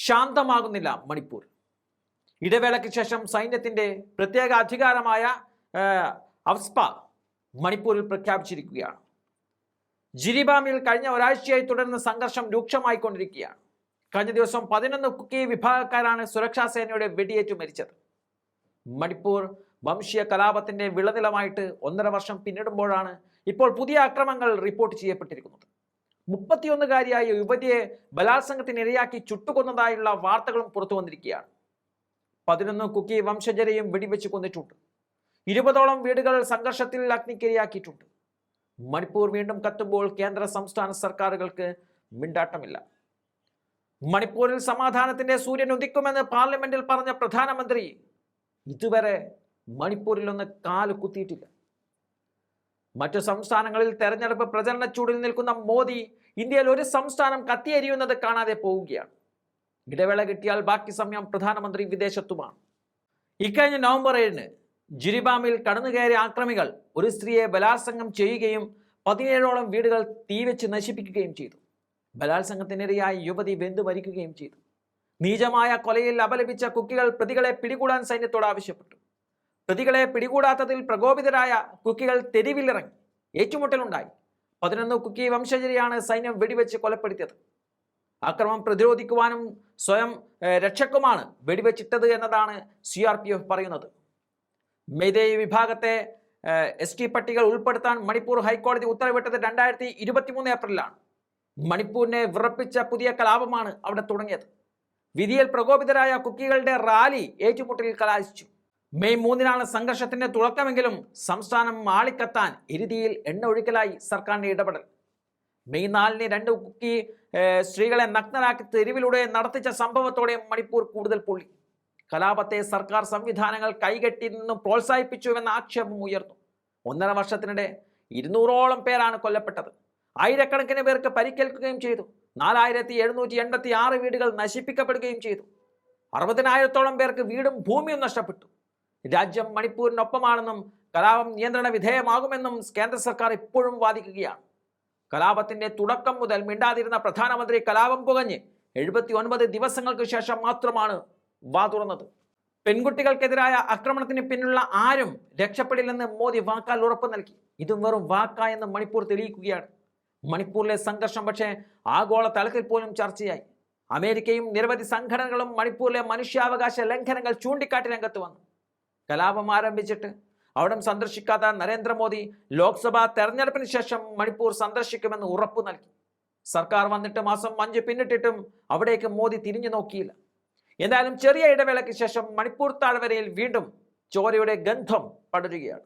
ശാന്തമാകുന്നില്ല മണിപ്പൂർ. ഇടവേളയ്ക്ക് ശേഷം സൈന്യത്തിന്റെ പ്രത്യേക അധികാരമായ അവസ്പ മണിപ്പൂരിൽ പ്രഖ്യാപിച്ചിരിക്കുകയാണ്. ജിരിബാമിൽ കഴിഞ്ഞ ഒരാഴ്ചയായി തുടരുന്ന സംഘർഷം രൂക്ഷമായിക്കൊണ്ടിരിക്കുകയാണ്. കഴിഞ്ഞ ദിവസം 11 കുക്കി വിഭാഗക്കാരാണ് സുരക്ഷാ സേനയുടെ വെടിയേറ്റു മരിച്ചത്. മണിപ്പൂർ വംശീയ കലാപത്തിന്റെ വിളനിലമായിട്ട് 1.5 വർഷം പിന്നിടുമ്പോഴാണ് ഇപ്പോൾ പുതിയ അക്രമങ്ങൾ റിപ്പോർട്ട് ചെയ്യപ്പെട്ടിരിക്കുന്നത്. 31കാരിയായ യുവതിയെ ബലാത്സംഗത്തിനിരയാക്കി ചുട്ടുകൊന്നതായുള്ള വാർത്തകളും പുറത്തു വന്നിരിക്കുകയാണ്. 11 കുക്കി വംശജരെയും വെടിവെച്ച് കൊന്നിട്ടുണ്ട്. 20ഓളം വീടുകൾ സംഘർഷത്തിൽ അഗ്നിക്കിരയാക്കിയിട്ടുണ്ട്. മണിപ്പൂർ വീണ്ടും കത്തുമ്പോൾ കേന്ദ്ര സംസ്ഥാന സർക്കാരുകൾക്ക് മിണ്ടാട്ടമില്ല. മണിപ്പൂരിൽ സമാധാനത്തിന്റെ സൂര്യൻ ഉദിക്കുമെന്ന് പാർലമെന്റിൽ പറഞ്ഞ പ്രധാനമന്ത്രി ഇതുവരെ മണിപ്പൂരിൽ ഒന്ന് കാല് കുത്തിയിട്ടില്ല. മറ്റു സംസ്ഥാനങ്ങളിൽ തെരഞ്ഞെടുപ്പ് പ്രചരണ ചൂടിൽ നിൽക്കുന്ന മോദി ഇന്ത്യയിൽ ഒരു സംസ്ഥാനം കത്തിയെരിയുന്നത് കാണാതെ പോവുകയാണ്. ഇടവേള കിട്ടിയാൽ ബാക്കി സമയം പ്രധാനമന്ത്രി വിദേശത്തുമാണ്. ഇക്കഴിഞ്ഞ നവംബർ 7 ജിരിബാമിൽ കടന്നുകയറിയ ആക്രമികൾ ഒരു സ്ത്രീയെ ബലാത്സംഗം ചെയ്യുകയും 17ഓളം വീടുകൾ തീവെച്ച് നശിപ്പിക്കുകയും ചെയ്തു. ബലാത്സംഗത്തിനിരയായി യുവതി വെന്തു മരിക്കുകയും ചെയ്തു. നീചമായ കൊലയിൽ അപലപിച്ച കുക്കികൾ പ്രതികളെ പിടികൂടാൻ സൈന്യത്തോട് ആവശ്യപ്പെട്ടു. പ്രതികളെ പിടികൂടാത്തതിൽ പ്രകോപിതരായ കുക്കികൾ തെരുവിലിറങ്ങി. ഏറ്റുമുട്ടലുണ്ടായി. 11 കുക്കി വംശജരെയാണ് സൈന്യം വെടിവെച്ച് കൊലപ്പെടുത്തിയത്. ആക്രമണം പ്രതിരോധിക്കുവാനും സ്വയം രക്ഷക്കുമാണ് വെടിവെച്ചിട്ടത് എന്നതാണ് CRPF പറയുന്നത്. മെയ്തേയ് വിഭാഗത്തെ ST പട്ടികകൾ ഉൾപ്പെടുത്താൻ മണിപ്പൂർ ഹൈക്കോടതി ഉത്തരവിട്ടത് 2023 ഏപ്രിലാണ്. മണിപ്പൂരിനെ വിറപ്പിച്ച പുതിയ കലാപമാണ് അവിടെ തുടങ്ങിയത്. വിധിയിൽ പ്രകോപിതരായ കുക്കികളുടെ റാലി ഏറ്റുമുട്ടലിൽ കലാശിച്ചു. മെയ് 3 സംഘർഷത്തിന്റെ തുടക്കമെങ്കിലും സംസ്ഥാനം ആളിക്കത്താൻ എരുതിയിൽ എണ്ണ ഒഴിക്കലായി സർക്കാരിന്റെ ഇടപെടൽ. മെയ് 4 2 കുക്കി സ്ത്രീകളെ നഗ്നരാക്കി തെരുവിലൂടെ നടത്തിച്ച സംഭവത്തോടെ മണിപ്പൂർ കൂടുതൽ പൊള്ളി. കലാപത്തെ സർക്കാർ സംവിധാനങ്ങൾ കൈകെട്ടി നിന്നും പ്രോത്സാഹിപ്പിച്ചുവെന്ന ആക്ഷേപം ഉയർന്നു. 1.5 വർഷത്തിനിടെ 200ഓളം പേരാണ് കൊല്ലപ്പെട്ടത്. ആയിരക്കണക്കിന് പേർക്ക് പരിക്കേൽക്കുകയും ചെയ്തു. 4786 വീടുകൾ നശിപ്പിക്കപ്പെടുകയും ചെയ്തു. 60,000ഓളം പേർക്ക് വീടും ഭൂമിയും നഷ്ടപ്പെട്ടു. രാജ്യം മണിപ്പൂരിനൊപ്പമാണെന്നും കലാപം നിയന്ത്രണ വിധേയമാകുമെന്നും കേന്ദ്ര സർക്കാർ ഇപ്പോഴും വാദിക്കുകയാണ്. കലാപത്തിന്റെ തുടക്കം മുതൽ മിണ്ടാതിരുന്ന പ്രധാനമന്ത്രി കലാപം പുകഞ്ഞ് 79 ദിവസങ്ങൾക്ക് ശേഷം മാത്രമാണ് വാ തുറന്നത്. പെൺകുട്ടികൾക്കെതിരായ ആക്രമണത്തിന് പിന്നിലുള്ള ആരും രക്ഷപ്പെടില്ലെന്ന് മോദി വാക്കാൽ ഉറപ്പ് നൽകി. ഇതും വെറും വാക്കായെന്ന് മണിപ്പൂർ തെളിയിക്കുകയാണ്. മണിപ്പൂരിലെ സംഘർഷം പക്ഷേ ആഗോള തലത്തിൽ പോലും ചർച്ചയായി. അമേരിക്കയും നിരവധി സംഘടനകളും മണിപ്പൂരിലെ മനുഷ്യാവകാശ ലംഘനങ്ങൾ ചൂണ്ടിക്കാട്ടി രംഗത്ത് വന്നു. കലാപം ആരംഭിച്ചിട്ട് അവിടം സന്ദർശിക്കാത്ത നരേന്ദ്രമോദി ലോക്സഭാ തെരഞ്ഞെടുപ്പിന് ശേഷം മണിപ്പൂർ സന്ദർശിക്കുമെന്ന് ഉറപ്പു നൽകി. സർക്കാർ വന്നിട്ട് മാസം 5 പിന്നിട്ടിട്ടും അവിടേക്ക് മോദി തിരിഞ്ഞു നോക്കിയില്ല. എന്തായാലും ചെറിയ ഇടവേളയ്ക്ക് ശേഷം മണിപ്പൂർ താഴ്വരയിൽ വീണ്ടും ചോരയുടെ ഗന്ധം പടരുകയാണ്.